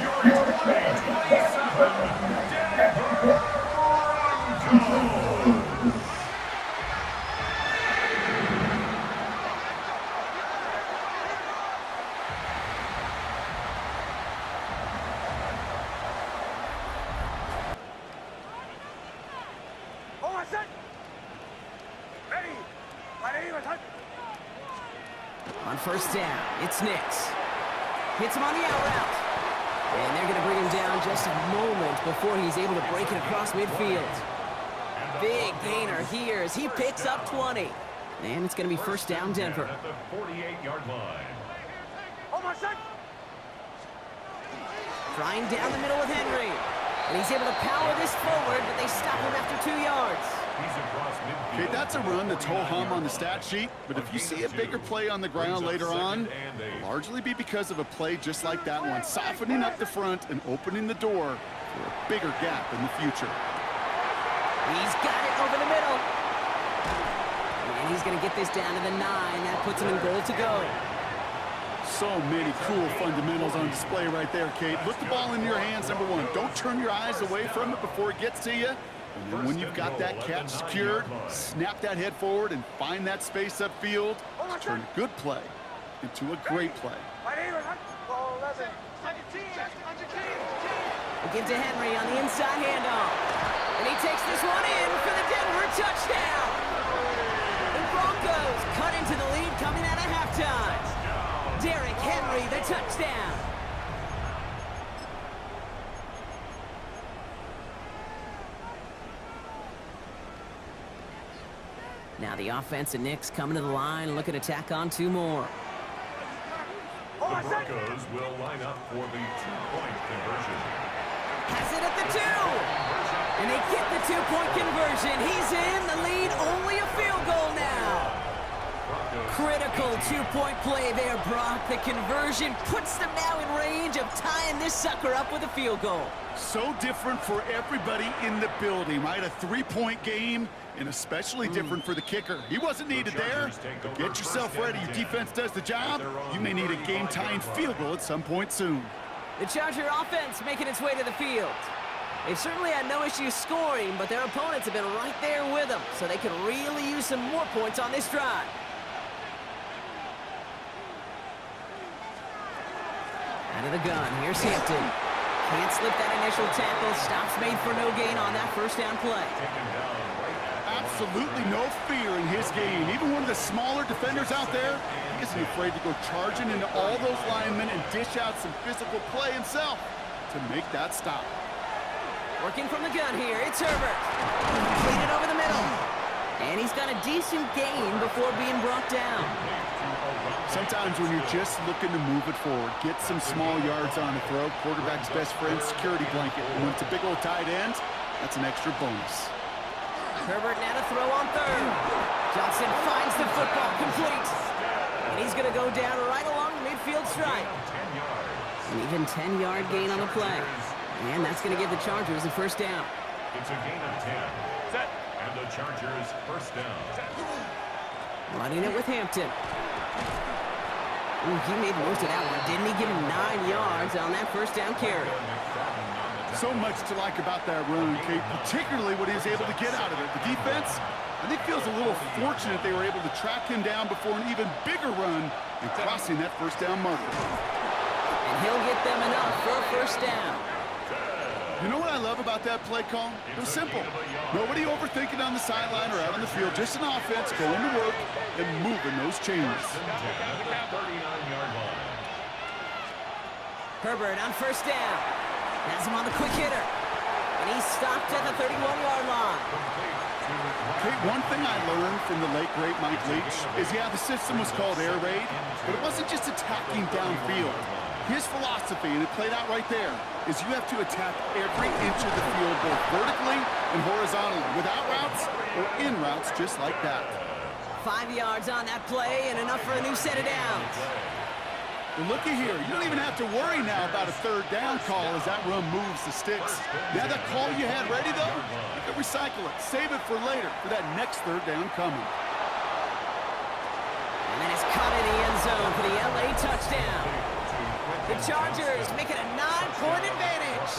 Your 2027 Denver Broncos. On first down, it's Nix. Hits him on the out route. And they're going to bring him down just a moment before he's able to break it across midfield. Big gainer here as he picks up 20. And it's going to be first down, Denver. At the 48-yard line. Trying down the middle with Henry. And he's able to power this forward, but they stop him after 2 yards. Okay, that's a run that's ho-hum on the stat sheet, but if you see a bigger play on the ground later on, it'll largely be because of a play just like that one, softening up the front and opening the door for a bigger gap in the future. He's got it over the middle. And he's going to get this down to the 9. That puts him in goal to go. So many cool fundamentals on display right there, Kate. Put the ball in your hands, number one. Don't turn your eyes away from it before it gets to you. And then when you've got that catch secured, snap that head forward and find that space upfield to turn a good play into a great play. We'll give to Henry on the inside handoff. And he takes this one in for the Denver touchdown. The Broncos cut into the lead coming out of halftime. Derrick Henry, the touchdown. Now the offense and Knicks coming to the line, looking to tack on 2 more. The Broncos will line up for the 2-point conversion. Has it at the 2. And they get the 2-point conversion. He's in the lead, only a field goal now. Critical 2-point play there, Brock. The conversion puts them now in range of tying this sucker up with a field goal. So different for everybody in the building, right? A 3-point game, and especially different for the kicker. He wasn't needed there, but get yourself ready. Your defense does the job. You may need a game-tying field goal at some point soon. The Charger offense making its way to the field. They've certainly had no issues scoring, but their opponents have been right there with them, so they could really use some more points on this drive. Out of the gun, here's Hampton. Can't slip that initial tackle. Stops made for no gain on that first down play. Absolutely no fear in his game. Even one of the smaller defenders out there, he isn't afraid to go charging into all those linemen and dish out some physical play himself to make that stop. Working from the gun here, it's Herbert. Completed over the middle. And he's got a decent gain before being brought down. Sometimes when you're just looking to move it forward, get some small yards on the throw, quarterback's best friend, security blanket. And when it's a big old tight end, that's an extra bonus. Herbert now to throw on 3rd. Johnson finds the football complete. And he's going to go down right along the midfield stripe. An even 10-yard gain on the play. And that's going to give the Chargers a first down. It's a gain of 10. Set. And the Chargers first down. Running it with Hampton. Ooh, he made most of that one, didn't he? Give him 9 yards on that first down carry. So much to like about that run, Kate, particularly what he was able to get out of it. The defense, I think, feels a little fortunate they were able to track him down before an even bigger run and crossing that first down marker. And he'll get them enough for a first down. You know what I love about that play call? It was simple. Nobody overthinking on the sideline or out on the field. Just an offense going to work and moving those chains. Herbert on first down. Has him on the quick hitter. And he's stopped at the 31-yard line. Okay, one thing I learned from the late, great Mike Leach is, yeah, the system was called air raid, but it wasn't just attacking downfield. His philosophy, and it played out right there, is you have to attack every inch of the field, both vertically and horizontally, without routes or in routes just like that. 5 yards on that play and enough for a new set of downs. Well, looky here. You don't even have to worry now about a third down call as that run moves the sticks. Now that call you had ready, though, you can recycle it. Save it for later for that next third down coming. And then it's caught in the end zone for the LA touchdown. The Chargers make it a 9-point advantage.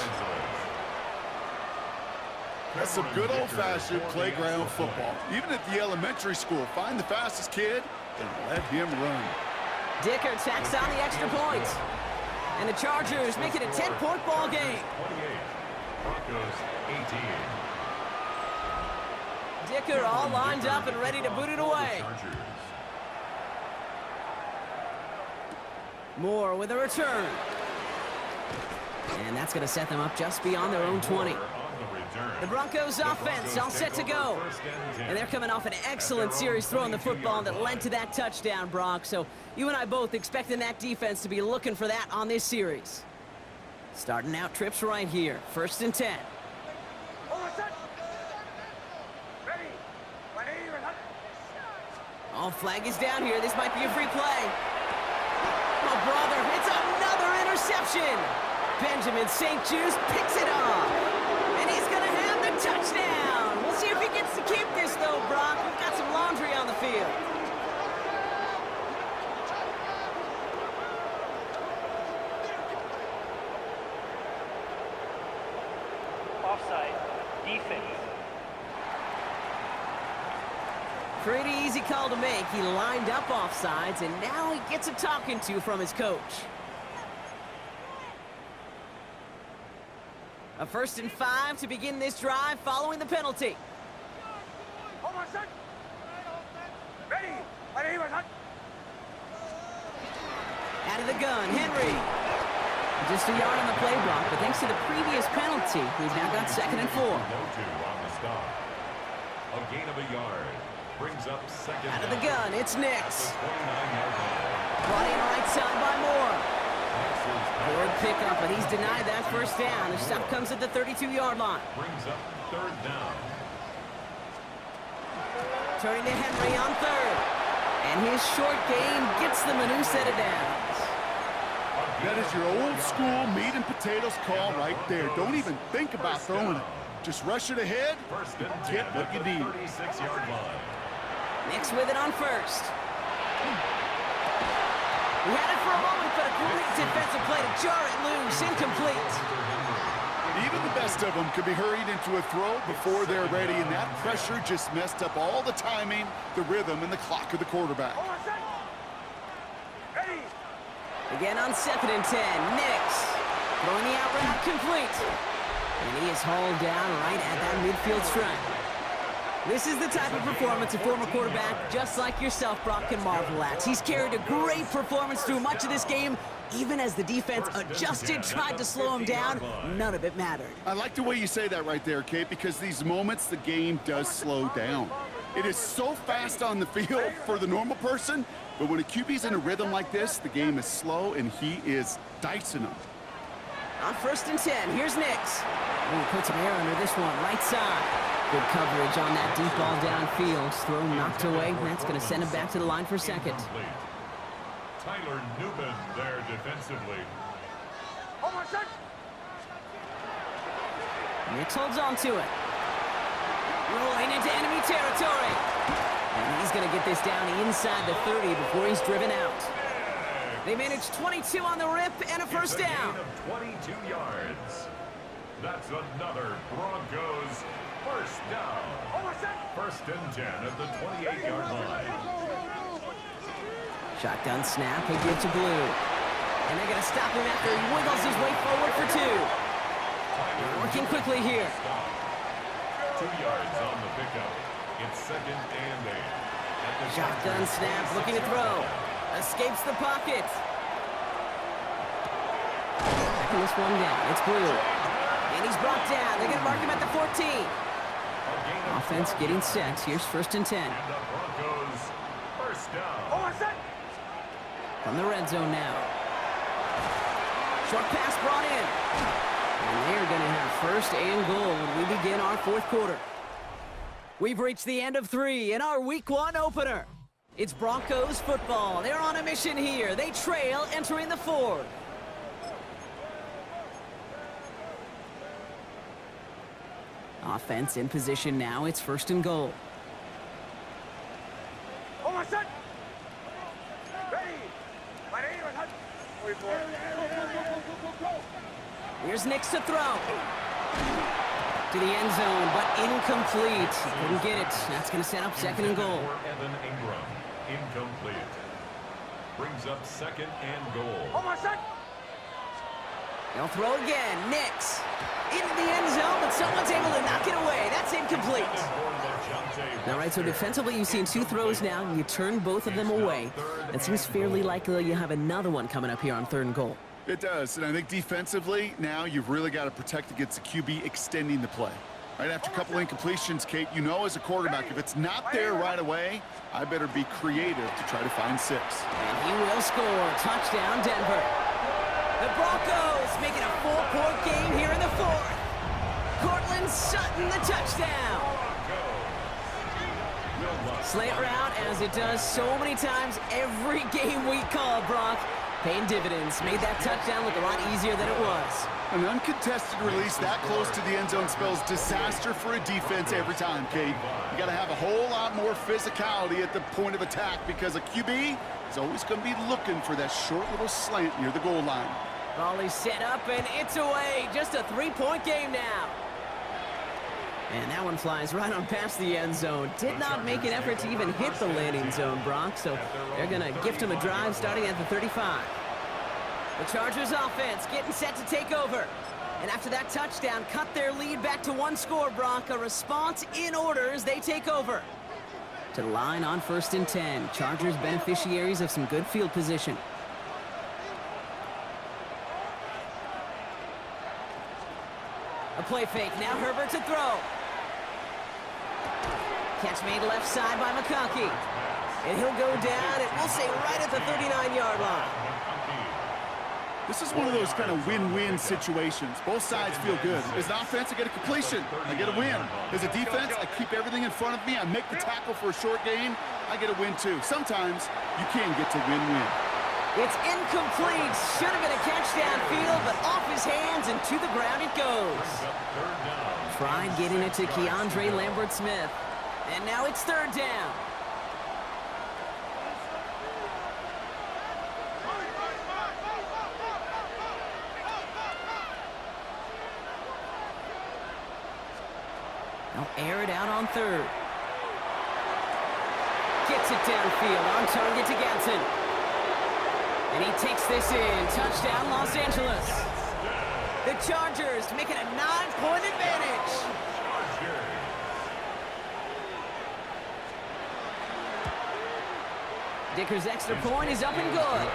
That's some good old-fashioned playground football. Even at the elementary school, find the fastest kid and let him run. Dicker tacks on the extra point. And the Chargers make it a 10-point ball game. 28. Broncos 18. Dicker all lined up and ready to boot it away. Moore with a return. And that's going to set them up just beyond their own 20. The Broncos offense all set to go. And they're coming off an excellent series throwing the football that led to that touchdown, Brock. So you and I both expecting that defense to be looking for that on this series. Starting out trips right here. 1st and 10. Oh, flag is down here. This might be a free play. Oh, brother, it's another interception. Benjamin St. Juice picks it off. And he's going to have the touchdown. We'll see if he gets to keep this, though, Brock. We've got some laundry on the field. Offside. Defense. Pretty easy call to make. He lined up offsides, and now he gets a talking to from his coach. A 1st and 5 to begin this drive following the penalty. Out of the gun, Henry. Just a yard on the play block, but thanks to the previous penalty, he's now got 2nd and 4. On the stop. A gain of a yard. Brings up 2nd. Out of the gun, it's Nix. 29-yard line. Brought in right side by Moore. Forward pickup, but he's denied that 1st down. The stop comes at the 32-yard line. Brings up 3rd down. Turning to Henry on 3rd. And his short game gets them a new set of downs. That is your old school meat and potatoes call right there. Don't even think about throwing it. Just rush it ahead and get what you need. 36-yard line. Nix with it on 1st. He had it for a moment, but a great defensive play to jar it loose. Incomplete. Even the best of them could be hurried into a throw before they're ready, and that pressure just messed up all the timing, the rhythm, and the clock of the quarterback. Again on 2nd and 10. Nix throwing the out route complete. And he is hauled down right at that midfield stripe. This is the type of performance a former quarterback, just like yourself, Brock, can marvel at. He's carried a great performance through much of this game. Even as the defense adjusted, tried to slow him down, none of it mattered. I like the way you say that right there, Kate, because these moments the game does slow down. It is so fast on the field for the normal person, but when a QB's in a rhythm like this, the game is slow and he is dicing them. On 1st and 10, here's Nix. Ooh, puts some air under this one, right side. Good coverage on that deep ball downfield. Throw knocked away. That's going to send him back to the line for 2nd. Tyler Newman there defensively. Nix holds on to it. Rolling into enemy territory. And he's going to get this down inside the 30 before he's driven out. They managed 22 on the rip and a 1st down. A gain of 22 yards. That's another Broncos 1st down. 1st and 10 at the 28-yard line. Shotgun snap, he gives to Blue. And they're going to stop him after he wiggles his way forward for 2. They're working quickly here. 2 yards on the pickup. It's 2nd and 8. Shotgun snap, looking to throw. Escapes the pocket. Backing this one down. It's Blue. And he's brought down. They're going to mark him at the 14. Offense getting set. Here's 1st and 10. And the Broncos 1st down. From the red zone now. Short pass brought in. And they're going to have 1st and goal when we begin our 4th quarter. We've reached the end of 3 in our Week 1 opener. It's Broncos football. They're on a mission here. They trail entering the 4th. Offense in position now. It's 1st and goal. Here's Nix to throw. To the end zone, but incomplete. He couldn't get it. That's going to set up second and goal. Evan Ingram, incomplete. Brings up second and goal. He'll throw again. Nix into the end zone, but someone's able to knock it away. That's incomplete. All right, so defensively, you've seen 2 throws now. You turn both of them away. It seems fairly likely you have another one coming up here on 3rd and goal. It does, and I think defensively, now you've really got to protect against the QB extending the play. Right after a couple incompletions, Kate, you know as a quarterback, if it's not there right away, I better be creative to try to find 6. And he will score. Touchdown, Denver. The Broncos making a 4-point game here in the 4th. Cortland Sutton, the touchdown. Slant route, as it does so many times every game we call, Brock. Paying dividends. Made that touchdown look a lot easier than it was. An uncontested release that close to the end zone spells disaster for a defense every time, Kate. You got to have a whole lot more physicality at the point of attack because a QB is always going to be looking for that short little slant near the goal line. Ball is set up, and it's away. Just a 3-point game now. And that one flies right on past the end zone. Did not make an effort to even hit the landing zone, Brock, so they're going to gift him a drive starting at the 35. The Chargers offense getting set to take over. And after that touchdown, cut their lead back to 1 score, Brock. A response in order as they take over. To the line on 1st and 10. Chargers beneficiaries of some good field position. A play fake. Now Herbert to throw. Catch made left side by McConkey. And he'll go down, and we'll say right at the 39-yard line. This is one of those kind of win-win situations. Both sides feel good. As an offense, I get a completion. I get a win. As a defense, I keep everything in front of me. I make the tackle for a short gain. I get a win, too. Sometimes you can get to win-win. It's incomplete. Should have been a catch downfield, but off his hands and to the ground it goes. Fried getting it to Keandre Lambert-Smith. And now it's 3rd down. They'll air it out on 3rd. Gets it downfield on target to Gatson. And he takes this in. Touchdown, Los Angeles. The Chargers make it a 9-point advantage. Dicker's extra point is up and good.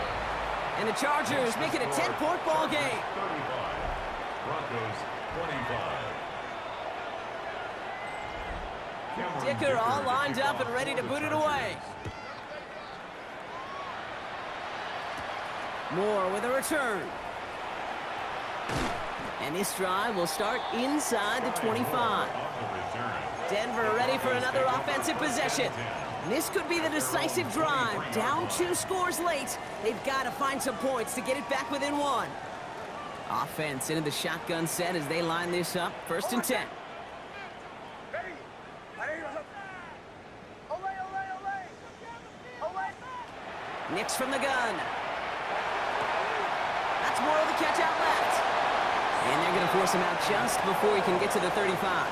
And the Chargers make it a 10-point ball game. 35. Broncos 25. Dicker all lined up and ready to boot it away. Moore with a return. And this drive will start inside the 25. Denver ready for another offensive possession. This could be the decisive drive. Down 2 scores late. They've got to find some points to get it back within 1. Offense into the shotgun set as they line this up. 1st and 10. Nix from the gun. That's more of the catch out left. And they're going to force him out just before he can get to the 35.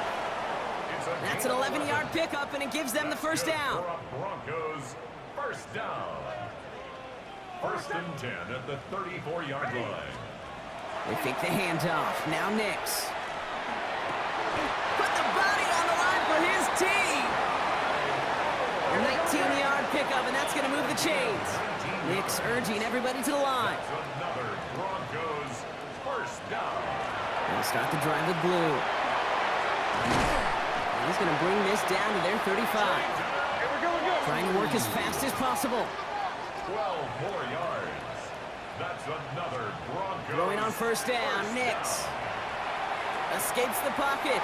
That's an 11-yard pickup, and it gives them the 1st down. Broncos, 1st down. 1st and 10 at the 34-yard line. They fake the handoff. Now Nix. Put the body on the line for his team. A 19-yard pickup, and that's going to move the chains. Nix urging everybody to the line. Another Broncos 1st down. They'll start the drive with blue. He's going to bring this down to their 35. Trying to work as fast as possible. 12 more yards. That's another Broncos. Throwing on 1st down, Nix. Escapes the pocket.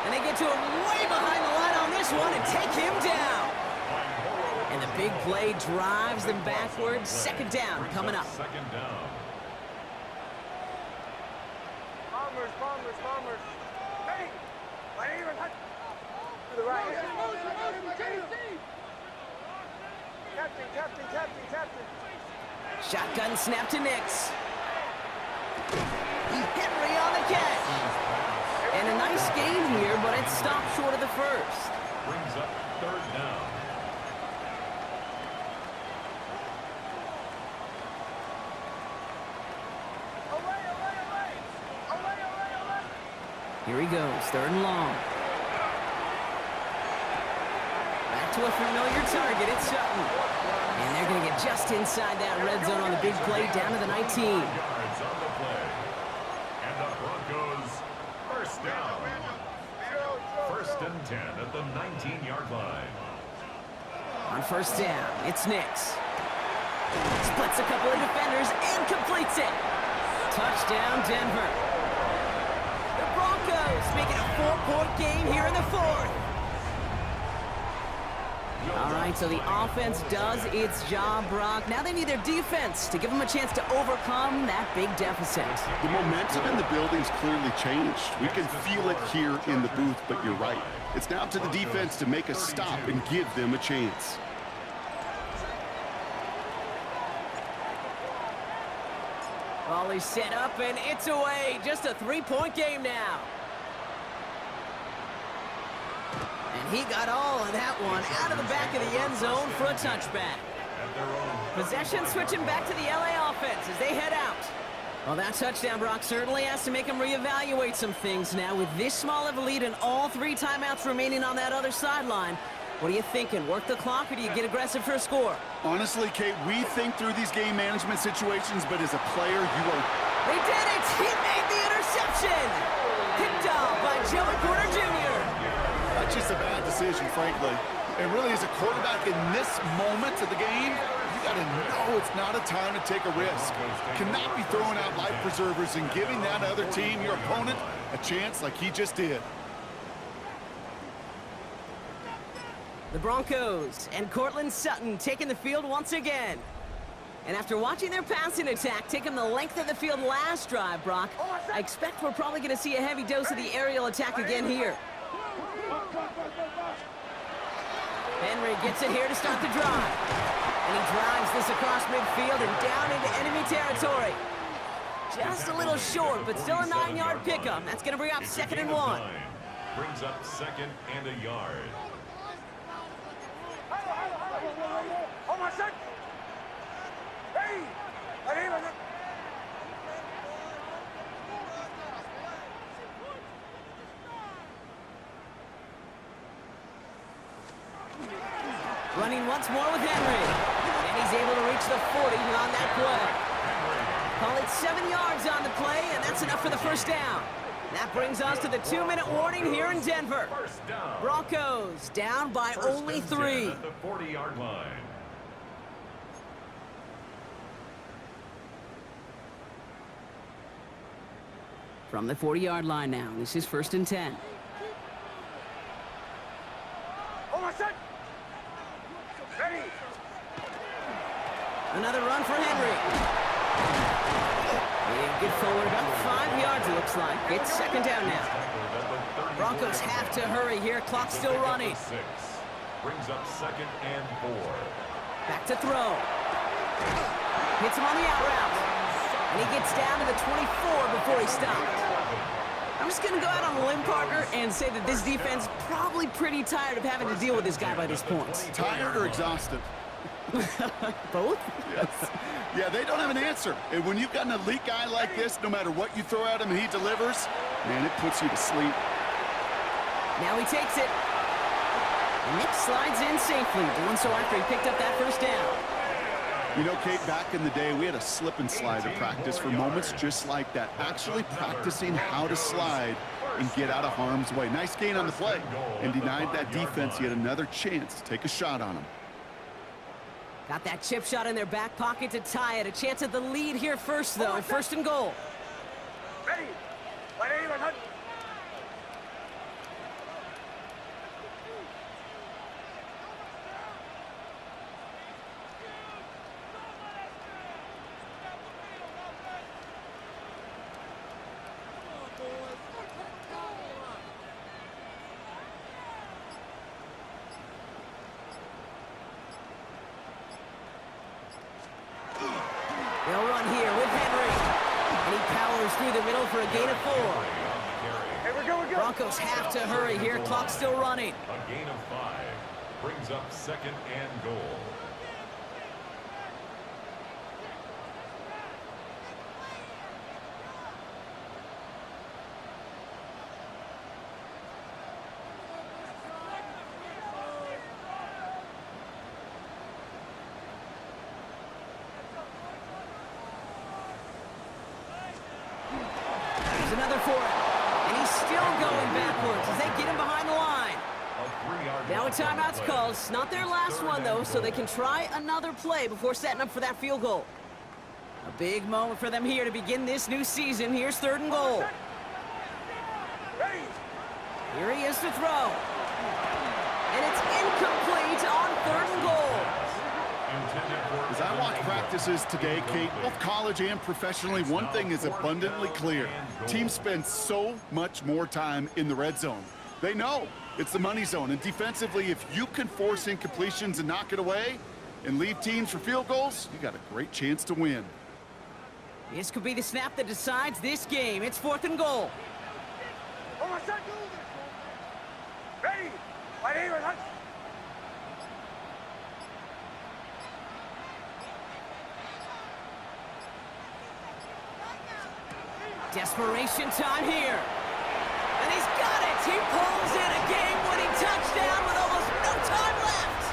And they get to him way behind the line on this one and take him down. And the big play drives them backwards. 2nd down coming up. 2nd down. Bombers. Hey! To the right. Catch Shotgun snap to Nix. Henry on the catch. And a nice gain here, but it stopped short of the first. Brings up third down. Here he goes, third and long. Back to a familiar target, it's Sutton. And they're going to get just inside that red zone on the big play, down to the 19. Yards on the play. And the Broncos first down. First and 10 at the 19-yard line. On first down, it's Nix. Splits a couple of defenders and completes it. Touchdown, Denver. The Broncos making a 4-point game here in the fourth. All right, so the offense does its job, Brock. Now they need their defense to give them a chance to overcome that big deficit. The momentum in the building's clearly changed. We can feel it here in the booth, but you're right. It's now up to the defense to make a stop and give them a chance. Volley set up, and it's away. Just a 3-point game now. And he got all of that one out of the back of the end zone for a touchback. Possession switching back to the LA offense as they head out. Well, that touchdown, Brock, certainly has to make them reevaluate some things now. With this small of a lead and all 3 timeouts remaining on that other sideline, what are you thinking? Work the clock, or do you get aggressive for a score? Honestly, Kate, we think through these game management situations, but as a player, you are... They did it! He made the interception! Picked off by Joey Porter Jr. That's just a bad decision, frankly. And really, as a quarterback in this moment of the game, you got to know it's not a time to take a risk. Cannot be throwing out life preservers and giving that other team, your opponent, a chance like he just did. The Broncos and Cortland Sutton taking the field once again. And after watching their passing attack take them the length of the field last drive, Brock, I expect we're probably going to see a heavy dose of the aerial attack again here. Henry gets it here to start the drive. And he drives this across midfield and down into enemy territory. Just a little short, but still a 9-yard pickup. That's going to bring up 2nd and 1. Brings up 2nd and a yard. Running once more with Henry. And he's able to reach the 40 on that play. Call it 7 yards on the play, and that's enough for the first down. That brings us to the 2-minute warning here in Denver. Broncos down by only 3. At the 40-yard line. From the 40-yard line now, this is 1st and 10. Another run for Henry. And get forward about 5 yards, it looks like. It's 2nd down now. Broncos have to hurry here. Clock's still running. Brings up 2nd and 4. Back to throw. Hits him on the out route. And he gets down to the 24 before he stopped. I'm just going to go out on a limb, partner, and say that this defense probably pretty tired of having to deal with this guy by this point. Tired or exhausted? Both? Yes. Yeah, they don't have an answer. And when you've got an elite guy like this, no matter what you throw at him, he delivers, man, it puts you to sleep. Now he takes it. Nick slides in safely, doing so after he picked up that first down. You know, Kate, back in the day, we had a slip and slide at practice for moments just like that. Actually practicing how to slide and get out of harm's way. Nice gain on the play, and denied that defense yet another chance to take a shot on him. Got that chip shot in their back pocket to tie it. A chance at the lead here first, though. 1st and goal. Ready. They'll run here with Henry. And he powers through the middle for a gain of 4. Hey, we're good. Broncos have to hurry here. Clock's still running. A gain of 5 brings up 2nd and goal. There's another for him. And he's still going backwards as they get him behind the line. Now a timeout's called. It's not their last one, though, so they can try another play before setting up for that field goal. A big moment for them here to begin this new season. Here's 3rd and goal. Here he is to throw. And it's incomplete on 3rd and goal. As I watch practices today, Kate, both college and professionally, one thing is abundantly clear. Teams spend so much more time in the red zone. They know it's the money zone, and defensively, if you can force incompletions and knock it away and leave teams for field goals, you got a great chance to win. This could be the snap that decides this game. It's 4th and goal. Ready? Right here, right. Desperation time here. And he's got it. He pulls in a game-winning touchdown with almost no time left.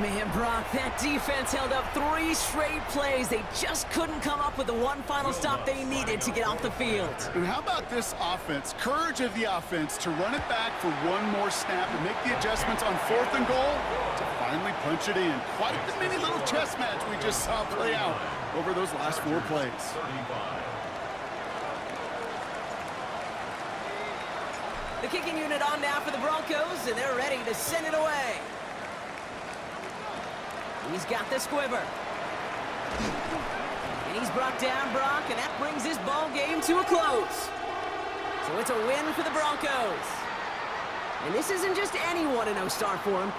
Man, Brock, that defense held up 3 straight plays. They just couldn't come up with the one final stop they needed to get off the field. And how about this offense? Courage of the offense to run it back for one more snap and make the adjustments on 4th and goal to finally punch it in. Quite the mini little chess match we just saw play out over those last 4 plays. The kicking unit on now for the Broncos, and they're ready to send it away. He's got the squiver. And he's brought down Brock, and that brings this ball game to a close. So it's a win for the Broncos. And this isn't just any 1-0 start for him.